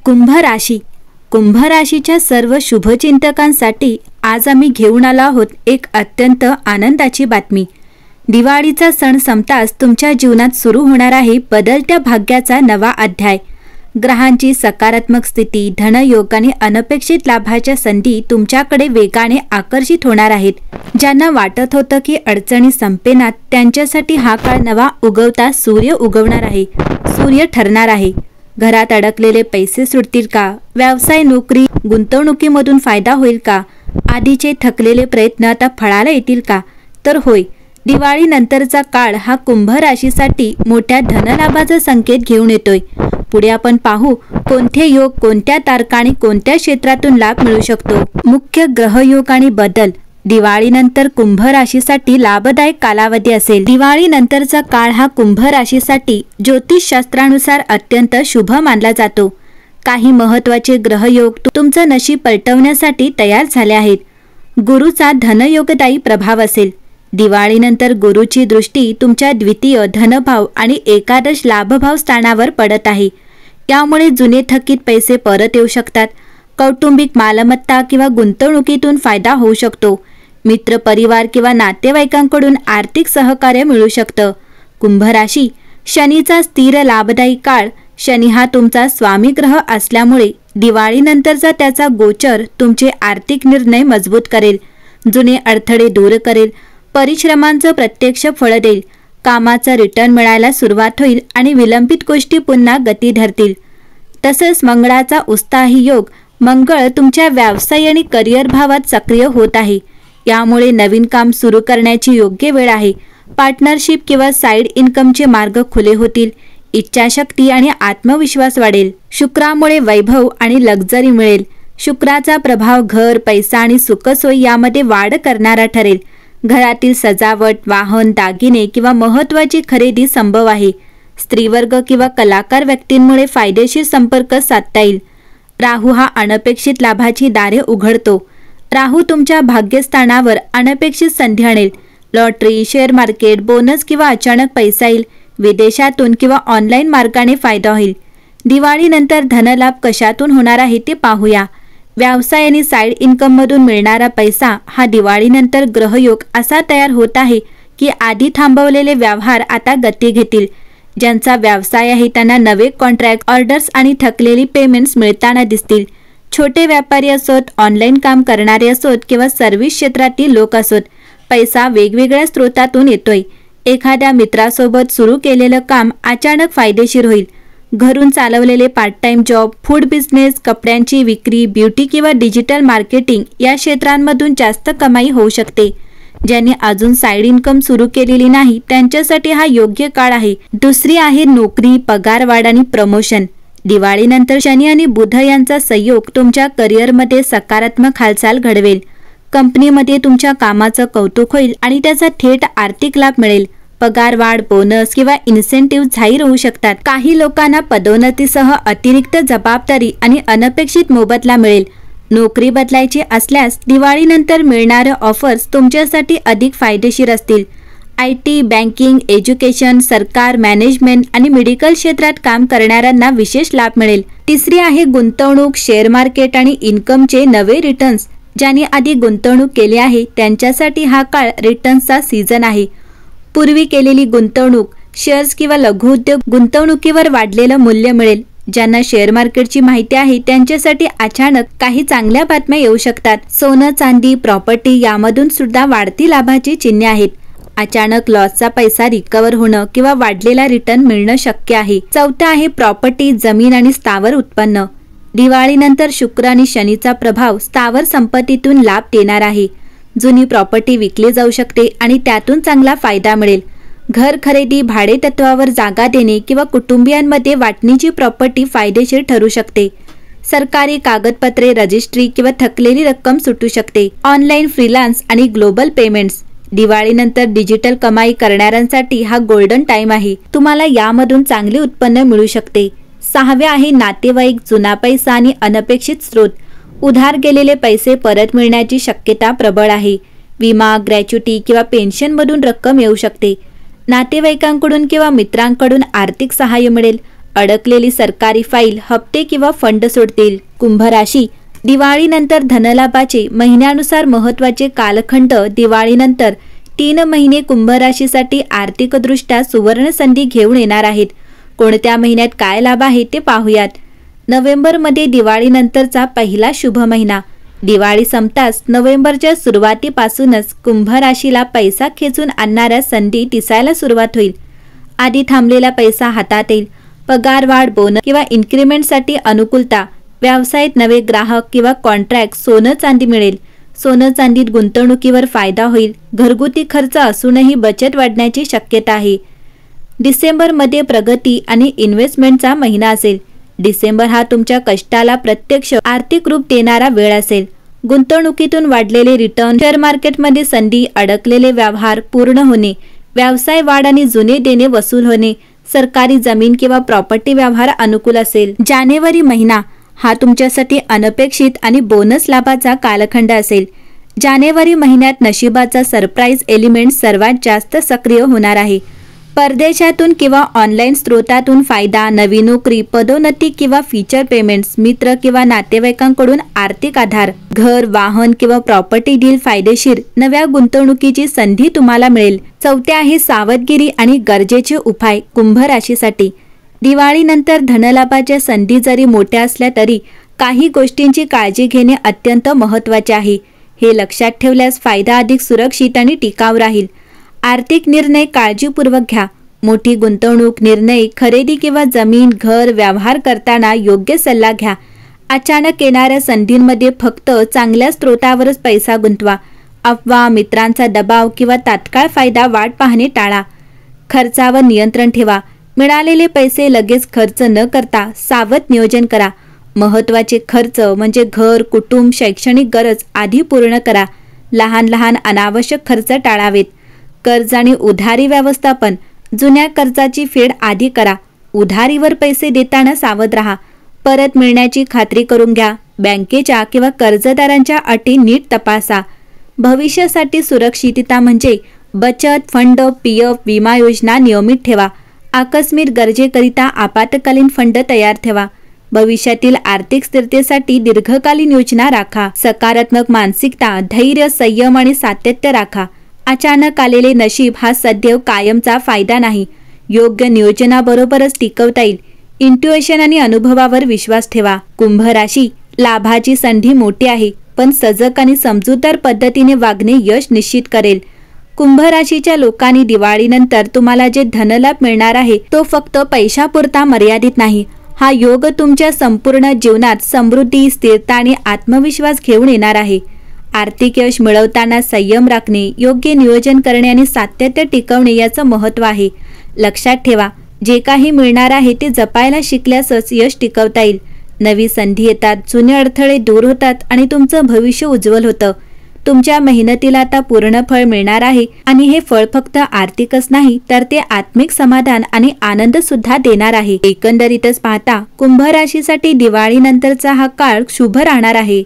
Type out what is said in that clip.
कुंभ राशी. कुंभ राशीच्या सर्व शुभचिंतकांसाठी आज आम्ही घेऊन आलो आहोत एक अत्यंत आनंदाची बातमी. दिवाळीचा सण संपताच तुमच्या जीवनात सुरू होणार आहे बदलत्या भाग्याचा नवा अध्याय. ग्रहांची सकारात्मक स्थिती, धनयोग आणि अनपेक्षित लाभाच्या संधी तुमच्याकडे वेगाने आकर्षित होणार आहेत. ज्यांना वाटत होतं की अडचणी संपेनात, त्यांच्यासाठी हा काळ नवा उगवता सूर्य उगवणार आहे, सूर्य ठरणार आहे. घरात अडकलेले पैसे सुटतील का? व्यवसाय, नोकरी, गुंतवणुकीमधून फायदा होईल का? आधीचे थकलेले प्रयत्न आता फळाला येतील का? तर होय, दिवाळीनंतरचा काळ हा कुंभ राशीसाठी मोठ्या धनलाभाचा संकेत घेऊन येतोय. पुढे आपण पाहू कोणते योग, कोणत्या तारखा आणि कोणत्या क्षेत्रातून लाभ मिळू शकतो. मुख्य ग्रहयोग आणि बदल. दिवाळीनंतर कुंभ राशीसाठी लाभदायक कालावधी असेल. दिवाळीनंतरचा काळ हा कुंभ राशीसाठी ज्योतिषशास्त्रानुसार अत्यंत शुभ मानला जातो. काही महत्त्वाचे ग्रहयोग तुमचं नशीब पलटवण्यासाठी तयार झाले आहेत. गुरुचा धनयोगदायी प्रभाव असेल. दिवाळीनंतर गुरुची दृष्टी तुमच्या द्वितीय धनभाव आणि एकादश लाभभाव स्थानावर पडत आहे. यामुळे जुने थकीत पैसे परत येऊ शकतात. कौटुंबिक मालमत्ता किंवा गुंतवणुकीतून फायदा होऊ शकतो. मित्र, परिवार किंवा नातेवाईकांकडून आर्थिक सहकार्य मिळू शकतं. कुंभ राशी. शनीचा स्थिर लाभदायी काळ. शनी हा तुमचा स्वामी ग्रह असल्यामुळे दिवाळीनंतरचा त्याचा गोचर तुमचे आर्थिक निर्णय मजबूत करेल, जुने अडथळे दूर करेल, परिश्रमांचं प्रत्यक्ष फळ देईल. कामाचा रिटर्न मिळायला सुरुवात होईल आणि विलंबित गोष्टी पुन्हा गती धरतील. तसंच मंगळाचा उत्साही योग. मंगळ तुमच्या व्यवसाय आणि करिअर भावात सक्रिय होत आहे. यामुळे नवीन काम सुरू करण्याची योग्य वेळ आहे. पार्टनरशिप किंवा साईड इन्कमचे मार्ग खुले होतील. इच्छाशक्ती आणि आत्मविश्वास वाढेल. शुक्रामुळे वैभव आणि लक्झरी मिळेल. शुक्राचा प्रभाव घर, पैसा आणि सुखसोयी यामध्ये वाढ करणारा ठरेल. घरातील सजावट, वाहन, दागिने किंवा महत्त्वाची खरेदी संभव आहे. स्त्रीवर्ग किंवा कलाकार व्यक्तींमुळे फायदेशीर संपर्क साधता येईल. राहू हा अनपेक्षित लाभाची दारे उघडतो. राहू तुमच्या भाग्यस्थानावर अनपेक्षित संधी आणेल. लॉटरी, शेअर मार्केट, बोनस किंवा अचानक पैसा येईल. विदेशातून किंवा ऑनलाईन मार्गाने फायदा होईल. दिवाळीनंतर धनलाभ कशातून होणार आहे ते पाहूया. व्यवसाय आणि साईड इन्कममधून मिळणारा पैसा हा दिवाळीनंतर ग्रहयोग असा तयार होत आहे की आधी थांबवलेले व्यवहार आता गती घेतील. ज्यांचा व्यवसाय आहे त्यांना नवे कॉन्ट्रॅक्ट, ऑर्डर्स आणि थकलेली पेमेंट्स मिळताना दिसतील. छोटे व्यापारी असोत, ऑनलाईन काम करणारे असोत किंवा सर्व्हिस क्षेत्रातील लोक असोत, पैसा वेगवेगळ्या स्रोतातून येतोय. एखाद्या मित्रासोबत सुरू केलेलं काम अचानक फायदेशीर होईल. घरून चालवलेले part time job, food business, कपड्यांची विक्री, ब्युटी किंवा डिजिटल मार्केटिंग या क्षेत्रांमधून जास्त कमाई होऊ शकते. ज्यांनी अजून साईड इन्कम सुरू केलेली नाही त्यांच्यासाठी हा योग्य काळ आहे. दुसरी आहे नोकरी, पगारवाढ आणि प्रमोशन. दिवाळीनंतर शनी आणि बुध यांचा संयोग तुमच्या करिअरमध्ये सकारात्मक हालचाल घडवेल. कंपनीमध्ये तुमच्या कामाचं कौतुक होईल आणि त्याचा थेट आर्थिक लाभ मिळेल. पगारवाढ, बोनस किंवा इन्सेंटिव्ह जाहीर होऊ शकतात. काही लोकांना पदोन्नतीसह अतिरिक्त जबाबदारी आणि अनपेक्षित मोबदला मिळेल. नोकरी बदलायची असल्यास दिवाळीनंतर मिळणारे ऑफर्स तुमच्यासाठी अधिक फायदेशीर असतील. IT, बँकिंग, एज्युकेशन, सरकार, मॅनेजमेंट आणि मेडिकल क्षेत्रात काम करणाऱ्यांना विशेष लाभ मिळेल. तिसरी आहे गुंतवणूक, शेअर मार्केट आणि इन्कमचे नवे रिटर्न्स. ज्यांनी आधी गुंतवणूक केली आहे त्यांच्यासाठी हा काळ रिटर्न्सचा सीझन आहे. पूर्वी केलेली गुंतवणूक, शेअर्स किंवा लघुउद्योग गुंतवणुकीवर वाढलेलं मूल्य मिळेल. ज्यांना शेअर मार्केटची माहिती आहे त्यांच्यासाठी अचानक काही चांगल्या बातम्या येऊ शकतात. सोनं, चांदी, प्रॉपर्टी यामधून सुद्धा वाढती लाभाची चिन्हे आहेत. अचानक लॉसचा पैसा रिकव्हर होणं किंवा वाढलेला रिटर्न मिळणं शक्य आहे. चौथं आहे प्रॉपर्टी, जमीन आणि स्थावर उत्पन्न. दिवाळीनंतर शुक्र आणि शनीचा प्रभाव स्थावर संपत्तीतून लाभ देणार आहे. जुनी प्रॉपर्टी विकली जाऊ शकते आणि त्यातून चांगला फायदा मिळेल. घर खरेदी, भाडेतत्वावर जागा देणे किंवा कुटुंबियांमध्ये वाटणीची प्रॉपर्टी फायदेशीर ठरू शकते. सरकारी कागदपत्रे, रजिस्ट्री किंवा थकलेली रक्कम सुटू शकते. ऑनलाईन, फ्रीलान्स आणि ग्लोबल पेमेंट्स. दिवाळीनंतर डिजिटल कमाई करणाऱ्यांसाठी हा गोल्डन टाइम आहे. तुम्हाला यामधून चांगले उत्पन्न मिळू शकते. सहावे आहे नातेवाईक, जुना पैसा आणि अनपेक्षित स्रोत. उधार गेलेले पैसे परत मिळण्याची शक्यता प्रबळ आहे. विमा, ग्रॅच्युटी किंवा पेन्शनमधून रक्कम येऊ शकते. नातेवाईकांकडून किंवा मित्रांकडून आर्थिक सहाय्य मिळेल. अडकलेली सरकारी फाईल, हप्ते किंवा फंड सोडतील. कुंभ राशी, दिवाळीनंतर धनलाभाचे महिन्यानुसार महत्त्वाचे कालखंड. दिवाळीनंतर 3 महिने कुंभ राशीसाठी आर्थिकदृष्ट्या सुवर्ण संधी घेऊन येणार आहेत. कोणत्या महिन्यात काय लाभ आहे ते पाहूयात. नोव्हेंबरमध्ये दिवाळीनंतरचा पहिला शुभ महिना. दिवाळी संपताच नोव्हेंबरच्या सुरुवातीपासूनच कुंभ राशीला पैसा खेचून आणणाऱ्या संधी दिसायला सुरुवात होईल. आधी थांबलेला पैसा हातात येईल. पगार वाढ, बोनस किंवा इन्क्रिमेंटसाठी अनुकूलता. व्यवसायात नवे ग्राहक किंवा कॉन्ट्रॅक्ट. सोनं चांदी मिळेल. सोनं चांदीत गुंतवणुकीवर फायदा होईल. घरगुती खर्च असूनही बचत वाढण्याची शक्यता आहे. डिसेंबरमध्ये प्रगती आणि इन्व्हेस्टमेंटचा महिना असेल. डिसेंबर हा तुमच्या कष्टाला प्रत्यक्ष आर्थिक रूप देणारा वेळ असेल. गुंतवणुकीतून वाढलेले रिटर्न, शेअर मार्केटमध्ये संधी, अडकलेले व्यवहार पूर्ण होणे, व्यवसाय वाढ आणि जुने देणे वसूल होणे, सरकारी जमीन किंवा प्रॉपर्टी व्यवहार अनुकूल असेल. जानेवारी महिना हा तुमच्यासाठी अनपेक्षित आणि बोनस लाभाचा कालखंड असेल. जानेवारी महिन्यात नशिबाचा सरप्राईज एलिमेंट सर्वात जास्त सक्रिय होणार आहे. परदेशातून किंवा ऑनलाईन स्रोतातून फायदा, नवी नोकरी, पदोन्नती किंवा फीचर पेमेंट्स, मित्र किंवा नातेवाईकांकडून आर्थिक आधार, घर, वाहन किंवा प्रॉपर्टी डील फायदेशीर, नव्या गुंतवणुकीची संधी तुम्हाला मिळेल. चौथे आहे सावधगिरी आणि गरजेचे उपाय कुंभ राशीसाठी. दिवाळीनंतर धनलाभाच्या संधी जरी मोठ्या असल्या तरी काही गोष्टींची काळजी घेणे अत्यंत महत्त्वाचे आहे. हे लक्षात ठेवल्यास फायदा अधिक सुरक्षित आणि टिकाऊ राहील. आर्थिक निर्णय काळजीपूर्वक घ्या. मोठी गुंतवणूक, निर्णय, खरेदी किंवा जमीन, घर, व्यवहार करताना योग्य सल्ला घ्या. अचानक येणाऱ्या संधींमध्ये फक्त चांगल्या स्रोतावरच पैसा गुंतवा. अफवा, मित्रांचा दबाव किंवा तात्काळ फायदा वाट पाहणे टाळा. खर्चावर नियंत्रण ठेवा. मिळालेले पैसे लगेच खर्च न करता सावध नियोजन करा. महत्त्वाचे खर्च म्हणजे घर, कुटुंब, शैक्षणिक गरज आधी पूर्ण करा. लहान लहान अनावश्यक खर्च टाळावेत. कर्ज आणि उधारी व्यवस्थापन. जुन्या कर्जाची फेड आधी करा. उधारीवर पैसे देताना सावध राहा. परत मिळण्याची खात्री करून घ्या. बँकेच्या किंवा कर्जदारांच्या अटी नीट तपासा. भविष्यासाठी सुरक्षितता म्हणजे बचत, फंड, पीएफ, विमा योजना नियमित ठेवा. आकस्मिक गरजेकरिता आपत्कालीन फंड तयार ठेवा. भविष्यातील आर्थिक स्थिरतेसाठी दीर्घकालीन योजना राखा. सकारात्मक मानसिकता, धैर्य, संयम आणि सातत्य राखा. अचानक आलेले नशीब हा सदैव कायमचा फायदा नाही. योग्य नियोजनाबरोबरच टिकवता येईल. इंट्युएशन आणि अनुभवावर विश्वास ठेवा. कुंभ राशी, लाभाची संधी मोठी आहे, पण सजग आणि समजूतदार पद्धतीने वागणे यश निश्चित करेल. कुंभ राशीच्या लोकांनी दिवाळीनंतर तुम्हाला जे धनलाभ मिळणार आहे तो फक्त पैशापुरता मर्यादित नाही. हा योग तुमच्या संपूर्ण जीवनात समृद्धी, स्थिरता आणि आत्मविश्वास घेऊन येणार आहे. आर्थिक यश मिळवताना संयम राखणे, योग्य नियोजन करणे आणि सातत्य टिकवणे याचं महत्त्व आहे. लक्षात ठेवा, जे काही मिळणार आहे ते जपायला शिकल्यासच यश टिकवता येईल. नवी संधी येतात, जुने अडथळे दूर होतात आणि तुमचं भविष्य उज्ज्वल होतं. तुमच्या मेहनतीला आता पूर्ण फळ मिळणार आहे आणि हे फळ फक्त आर्थिकच नाही तर ते आत्मिक समाधान आणि आनंद सुद्धा देणार आहे. एकंदरीतच पाहता कुंभ राशीसाठी दिवाळीनंतरचा हा काळ शुभ राहणार आहे.